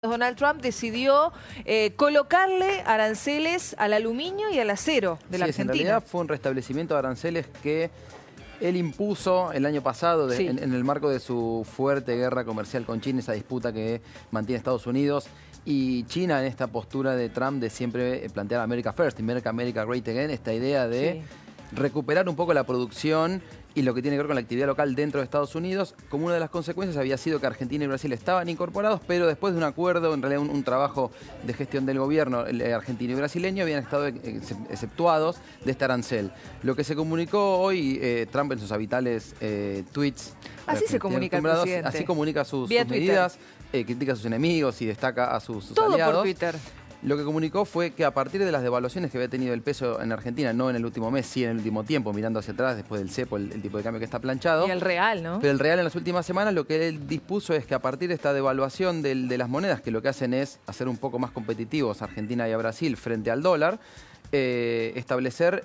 Donald Trump decidió colocarle aranceles al aluminio y al acero de la Argentina. En realidad fue un restablecimiento de aranceles que él impuso el año pasado en el marco de su fuerte guerra comercial con China, esa disputa que mantiene Estados Unidos y China en esta postura de Trump de siempre plantear America First, America Great Again, esta idea de recuperar un poco la producción y lo que tiene que ver con la actividad local dentro de Estados Unidos. Como una de las consecuencias había sido que Argentina y Brasil estaban incorporados, pero después de un acuerdo, en realidad un trabajo de gestión del gobierno argentino y brasileño, habían estado exceptuados de este arancel. Lo que se comunicó hoy, Trump en sus habituales tweets... Así se comunica el presidente. Así comunica sus medidas, critica a sus enemigos y destaca a sus Todo aliados. por Twitter. Lo que comunicó fue que a partir de las devaluaciones que había tenido el peso en Argentina, no en el último mes, sí en el último tiempo, mirando hacia atrás después del cepo, el tipo de cambio que está planchado. Y el real, ¿no? Pero el real en las últimas semanas lo que él dispuso es que a partir de esta devaluación de las monedas, que lo que hacen es hacer un poco más competitivos a Argentina y a Brasil frente al dólar, establecer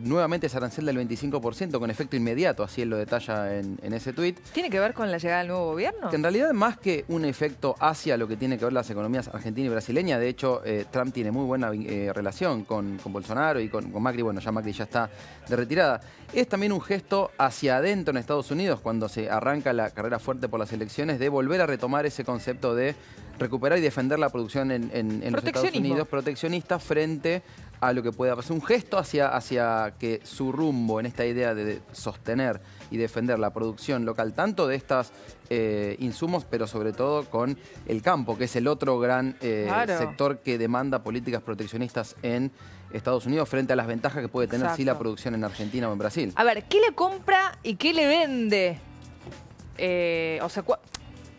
nuevamente ese arancel del 25% con efecto inmediato, así él lo detalla en ese tuit. ¿Tiene que ver con la llegada del nuevo gobierno? Que en realidad más que un efecto hacia lo que tiene que ver las economías argentina y brasileña, de hecho Trump tiene muy buena relación con Bolsonaro y con Macri, bueno ya Macri ya está de retirada. Es también un gesto hacia adentro en Estados Unidos cuando se arranca la carrera fuerte por las elecciones de volver a retomar ese concepto de recuperar y defender la producción en los Estados Unidos, proteccionista frente a lo que pueda pasar. Un gesto hacia que su rumbo en esta idea de sostener y defender la producción local, tanto de estos insumos, pero sobre todo con el campo, que es el otro gran sector que demanda políticas proteccionistas en Estados Unidos frente a las ventajas que puede tener sí la producción en Argentina o en Brasil. A ver, ¿qué le compra y qué le vende? O sea,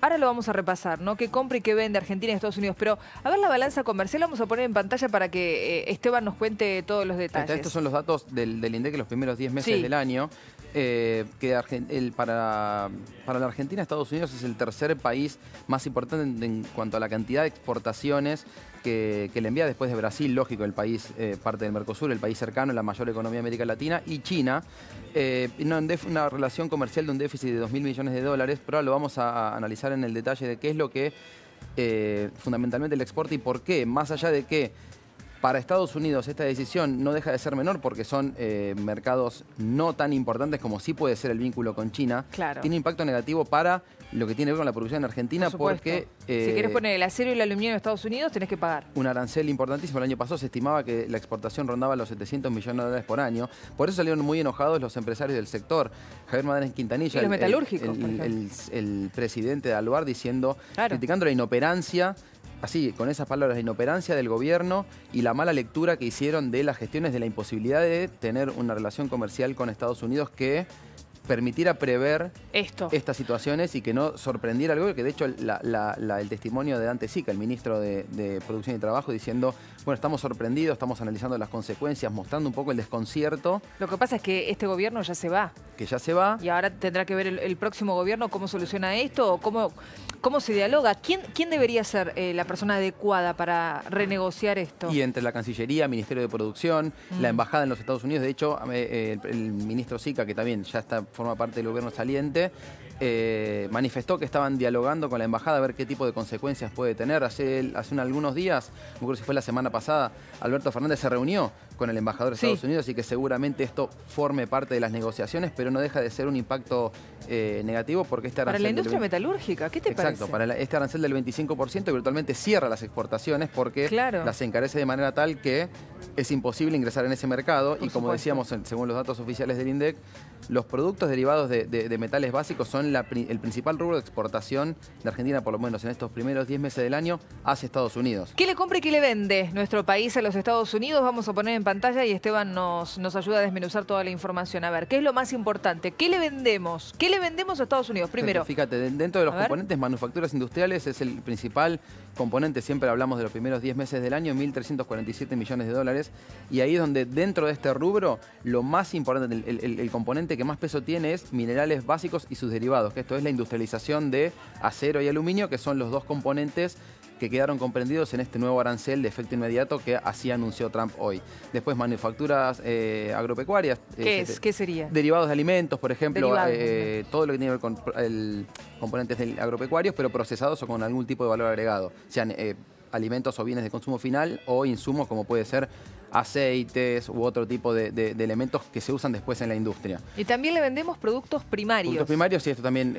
ahora lo vamos a repasar, ¿no? ¿Qué compra y qué vende Argentina y Estados Unidos? Pero a ver la balanza comercial, vamos a poner en pantalla para que Esteban nos cuente todos los detalles. Estos son los datos del INDEC de los primeros 10 meses del año. Para la Argentina, Estados Unidos es el tercer país más importante en cuanto a la cantidad de exportaciones que le envía después de Brasil, lógico, el país parte del Mercosur, el país cercano, la mayor economía de América Latina, y China. Una relación comercial de un déficit de 2.000 millones de dólares, pero ahora lo vamos a analizar en el detalle de qué es lo que fundamentalmente le exporta y por qué, más allá de que para Estados Unidos esta decisión no deja de ser menor porque son mercados no tan importantes como sí puede ser el vínculo con China. Claro. Tiene impacto negativo para lo que tiene que ver con la producción en Argentina porque... si quieres poner el acero y el aluminio en Estados Unidos tenés que pagar. Un arancel importantísimo. El año pasado se estimaba que la exportación rondaba los 700 millones de dólares por año. Por eso salieron muy enojados los empresarios del sector. Javier Madén Quintanilla, los metalúrgicos, el presidente de Aluar, criticando la inoperancia, así, con esas palabras, la inoperancia del gobierno y la mala lectura que hicieron de las gestiones de la imposibilidad de tener una relación comercial con Estados Unidos que permitiera prever estas situaciones y que no sorprendiera algo, que de hecho el testimonio de Dante Sica, el ministro de Producción y Trabajo, diciendo, bueno, estamos sorprendidos, estamos analizando las consecuencias, mostrando un poco el desconcierto. Lo que pasa es que este gobierno ya se va. Que ya se va. Y ahora tendrá que ver el próximo gobierno cómo soluciona esto o cómo se dialoga. ¿Quién debería ser la persona adecuada para renegociar esto? Y entre la Cancillería, Ministerio de Producción, la Embajada en los Estados Unidos. De hecho, el ministro Sica, que también ya forma parte del gobierno saliente, manifestó que estaban dialogando con la Embajada a ver qué tipo de consecuencias puede tener. Hace algunos días, no recuerdo si fue la semana pasada, Alberto Fernández se reunió con el embajador de Estados Unidos y que seguramente esto forme parte de las negociaciones, pero no deja de ser un impacto negativo porque este arancel... Para la industria metalúrgica, ¿qué te parece? Exacto, para este arancel del 25% virtualmente cierra las exportaciones porque las encarece de manera tal que es imposible ingresar en ese mercado y como decíamos, según los datos oficiales del INDEC, los productos derivados de metales básicos son el principal rubro de exportación de Argentina, por lo menos en estos primeros 10 meses del año, hacia Estados Unidos. ¿Qué le compra y qué le vende nuestro país a los Estados Unidos? Vamos a poner en pantalla y Esteban nos ayuda a desmenuzar toda la información. A ver, ¿qué es lo más importante? ¿Qué le vendemos? ¿Qué le vendemos a Estados Unidos? Primero. Fíjate, dentro de los componentes, manufacturas industriales es el principal componente, siempre hablamos de los primeros 10 meses del año, 1.347 millones de dólares, y ahí es donde dentro de este rubro, lo más importante, el componente que más peso tiene es minerales básicos y sus derivados, que esto es la industrialización de acero y aluminio, que son los dos componentes que quedaron comprendidos en este nuevo arancel de efecto inmediato que así anunció Trump hoy. Después manufacturas agropecuarias. ¿Qué sería? Derivados de alimentos, por ejemplo, Derivados. todo lo que tiene que ver con componentes agropecuarios, pero procesados o con algún tipo de valor agregado. Sean alimentos o bienes de consumo final o insumos como puede ser aceites u otro tipo de elementos que se usan después en la industria. Y también le vendemos productos primarios. Productos primarios, y esto también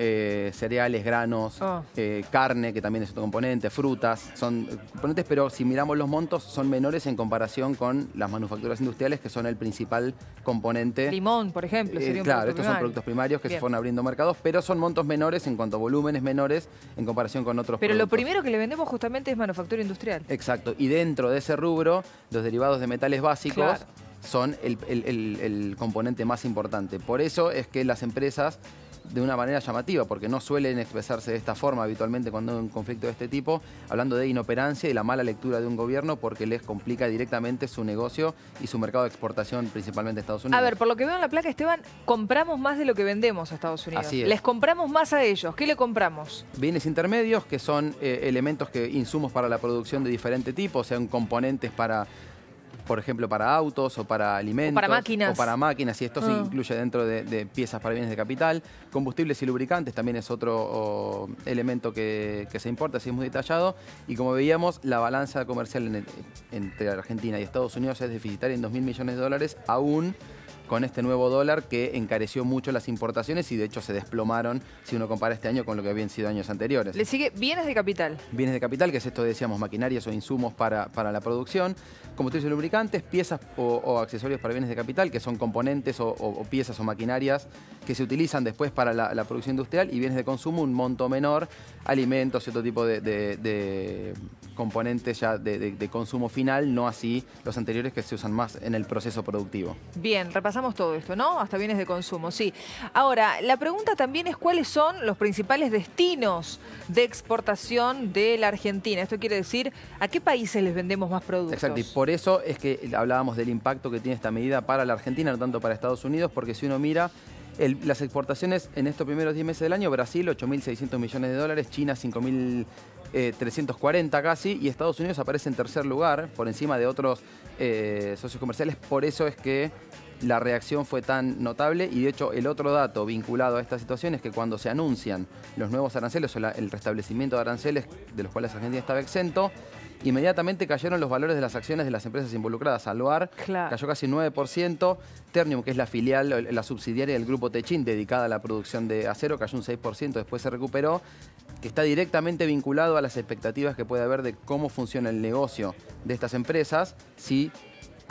cereales, granos, carne, que también es otro componente, frutas, son componentes, pero si miramos los montos son menores en comparación con las manufacturas industriales, que son el principal componente. Limón, por ejemplo, sería un claro, producto estos primario. son productos primarios que Bien. se fueron abriendo mercados, pero son montos menores en cuanto a volúmenes menores en comparación con otros Pero productos. lo primero que le vendemos justamente es manufactura industrial. Exacto, y dentro de ese rubro, los derivados de metales básicos Claro. son el componente más importante. Por eso es que las empresas, de una manera llamativa, porque no suelen expresarse de esta forma habitualmente cuando hay un conflicto de este tipo, hablando de inoperancia y la mala lectura de un gobierno porque les complica directamente su negocio y su mercado de exportación, principalmente a Estados Unidos. A ver, por lo que veo en la placa, Esteban, compramos más de lo que vendemos a Estados Unidos. Así es. Les compramos más a ellos. ¿Qué le compramos? Bienes intermedios, que son elementos insumos para la producción de diferente tipo, sean componentes para, por ejemplo, para autos o para alimentos. O para máquinas. O para máquinas, y esto se incluye dentro de piezas para bienes de capital. Combustibles y lubricantes también es otro elemento que se importa, así es muy detallado. Y como veíamos, la balanza comercial entre Argentina y Estados Unidos es deficitaria en 2.000 millones de dólares, aún con este nuevo dólar que encareció mucho las importaciones y de hecho se desplomaron si uno compara este año con lo que habían sido años anteriores. Le sigue bienes de capital. Bienes de capital, que es esto, decíamos, maquinarias o insumos para la producción, combustibles y lubricantes, piezas o accesorios para bienes de capital, que son componentes o piezas o maquinarias que se utilizan después para la producción industrial, y bienes de consumo, un monto menor, alimentos y otro tipo de componentes ya de consumo final, no así los anteriores que se usan más en el proceso productivo. Bien, repasamos todo esto, ¿no? Hasta bienes de consumo, sí. Ahora, la pregunta también es cuáles son los principales destinos de exportación de la Argentina. Esto quiere decir, ¿a qué países les vendemos más productos? Exacto, y por eso es que hablábamos del impacto que tiene esta medida para la Argentina, no tanto para Estados Unidos, porque si uno mira las exportaciones en estos primeros 10 meses del año, Brasil 8.600 millones de dólares, China 5.340 casi, y Estados Unidos aparece en tercer lugar, por encima de otros socios comerciales. Por eso es que la reacción fue tan notable, y de hecho el otro dato vinculado a esta situación es que cuando se anuncian los nuevos aranceles o el restablecimiento de aranceles de los cuales Argentina estaba exento, inmediatamente cayeron los valores de las acciones de las empresas involucradas. Alvar cayó casi 9%, Ternium, que es la filial, la subsidiaria del grupo Techin, dedicada a la producción de acero, cayó un 6%, después se recuperó, que está directamente vinculado a las expectativas que puede haber de cómo funciona el negocio de estas empresas, si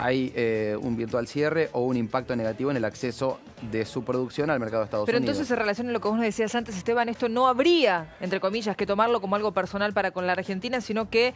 hay un virtual cierre o un impacto negativo en el acceso de su producción al mercado de Estados Unidos. Pero entonces, en relación a lo que vos nos decías antes, Esteban, esto no habría, entre comillas, que tomarlo como algo personal para con la Argentina, sino que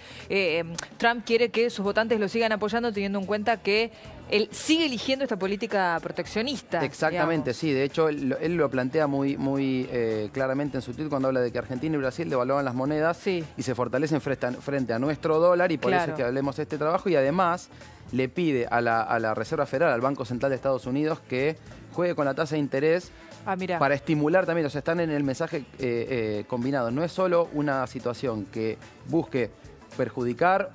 Trump quiere que sus votantes lo sigan apoyando, teniendo en cuenta que él sigue eligiendo esta política proteccionista. Exactamente, digamos. Sí. De hecho, él lo plantea muy claramente en su tweet cuando habla de que Argentina y Brasil devalúan las monedas y se fortalecen frente a nuestro dólar, y por eso es que hablemos de este trabajo. Y además le pide a la Reserva Federal, al Banco Central de Estados Unidos, que juegue con la tasa de interés para estimular también. O sea, están en el mensaje combinado. No es solo una situación que busque perjudicar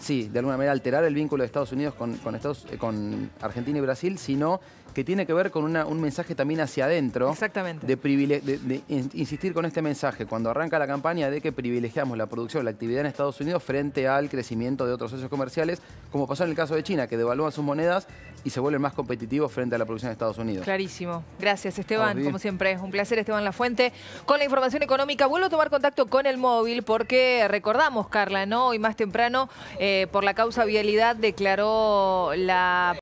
sí, de alguna manera alterar el vínculo de Estados Unidos con Argentina y Brasil, sino que tiene que ver con un mensaje también hacia adentro. Exactamente. De insistir con este mensaje cuando arranca la campaña de que privilegiamos la producción, la actividad en Estados Unidos frente al crecimiento de otros socios comerciales, como pasó en el caso de China, que devalúan sus monedas y se vuelven más competitivos frente a la producción de Estados Unidos. Clarísimo. Gracias, Esteban. Como siempre, un placer, Esteban Lafuente. Con la información económica, vuelvo a tomar contacto con el móvil porque recordamos, Carla, ¿no? Hoy más temprano, por la causa vialidad, declaró la